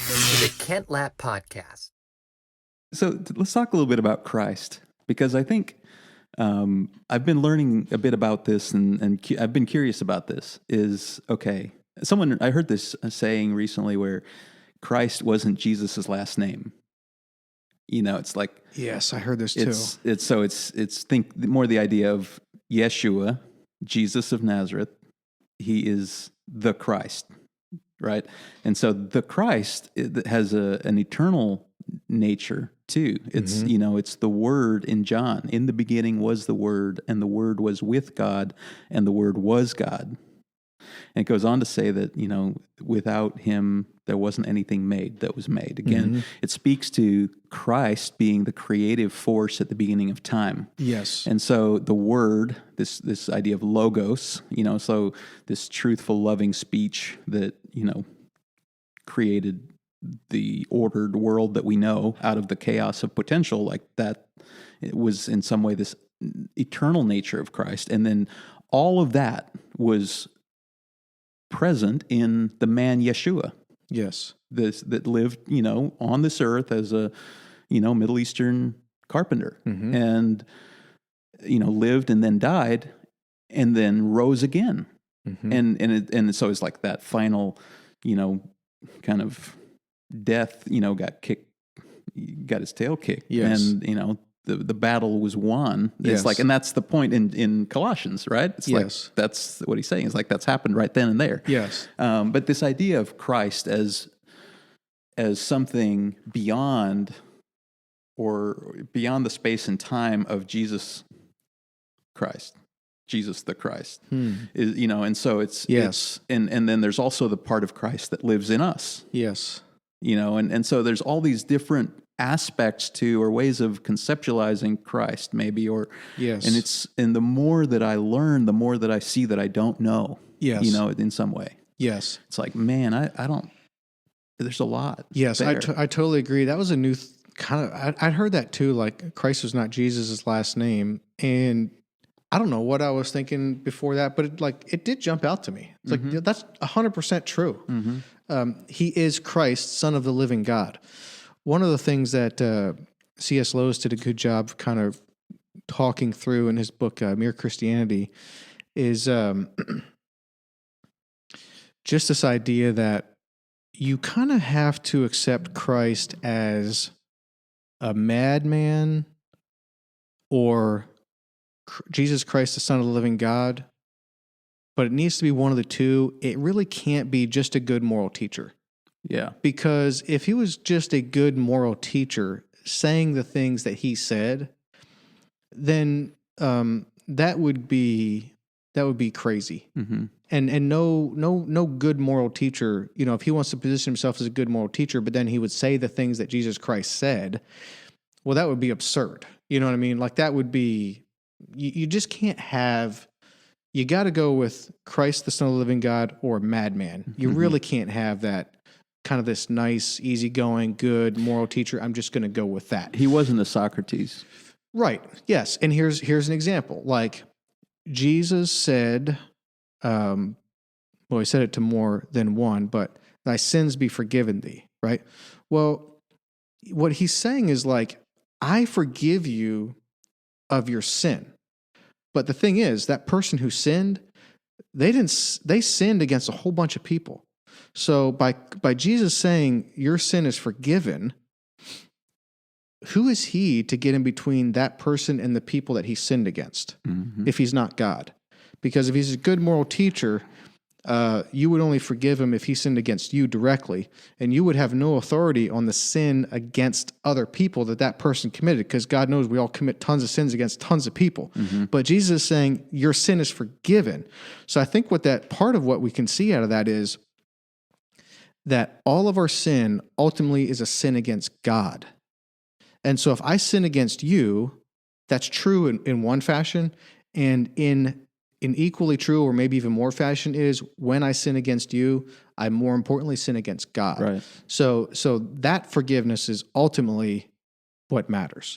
Welcome to the Kent Lapp Podcast. So let's talk a little bit about Christ, because I think I've been learning a bit about this, and I've been curious about this. I heard this saying recently where Christ wasn't Jesus' last name. You know, it's like, yes, I heard this too. It's think more the idea of Yeshua, Jesus of Nazareth. He is the Christ, right? And so the Christ has an eternal nature too. It's it's the Word in John. In the beginning was the Word, and the Word was with God, and the Word was God. And it goes on to say that, without him, there wasn't anything made that was made. Again, it speaks to Christ being the creative force at the beginning of time. Yes. And so the Word, this idea of logos, so this truthful, loving speech that, created the ordered world that we know out of the chaos of potential, like that, it was in some way this eternal nature of Christ. And then all of that was present in the man Yeshua. Yes. That lived, on this earth as a, Middle Eastern carpenter, and, lived and then died and then rose again. And so it's like that final, kind of death, got his tail kicked. Yes. And, the battle was won. It's Yes. like, and that's the point in Colossians, right? It's Yes. like, that's what he's saying. It's like, that's happened right then and there. Yes. But this idea of Christ as something beyond the space and time of Jesus Christ, Jesus the Christ, is, and so it's, Yes. and then there's also the part of Christ that lives in us, Yes. and so there's all these different aspects to, or ways of conceptualizing Christ maybe, or, Yes. and the more that I learn, the more that I see that I don't know, Yes. in some way. Yes. It's like, man, I don't, there's a lot. Yes. there. I totally agree. That was a new kind of, I'd heard that too, like Christ was not Jesus' last name. And I don't know what I was thinking before that, but it did jump out to me. It's like, that's 100% true. He is Christ, Son of the living God. One of the things that C.S. Lewis did a good job kind of talking through in his book, Mere Christianity, is just this idea that you kind of have to accept Christ as a madman or Jesus Christ, the Son of the living God, but it needs to be one of the two. It really can't be just a good moral teacher. Yeah. Because if he was just a good moral teacher saying the things that he said, then that would be crazy. And no good moral teacher, if he wants to position himself as a good moral teacher, but then he would say the things that Jesus Christ said, well, that would be absurd. You know what I mean? Like that would be, you just can't have, you got to go with Christ, the Son of the living God, or a madman. You really can't have that kind of this nice, easygoing, good moral teacher. I'm just going to go with that. He wasn't a Socrates. Right. Yes. And here's an example. Like Jesus said, he said it to more than one, but thy sins be forgiven thee, right? Well, what he's saying is like, I forgive you of your sin. But the thing is, that person who sinned, they sinned against a whole bunch of people. So by Jesus saying your sin is forgiven, who is he to get in between that person and the people that he sinned against if he's not God? Because if he's a good moral teacher, you would only forgive him if he sinned against you directly, and you would have no authority on the sin against other people that person committed, because God knows we all commit tons of sins against tons of people. But Jesus is saying your sin is forgiven. So I think part of what we can see out of that is that all of our sin ultimately is a sin against God. And so if I sin against you, that's true in one fashion, and in equally true, or maybe even more fashion, is when I sin against you, I more importantly sin against God. Right. So that forgiveness is ultimately what matters.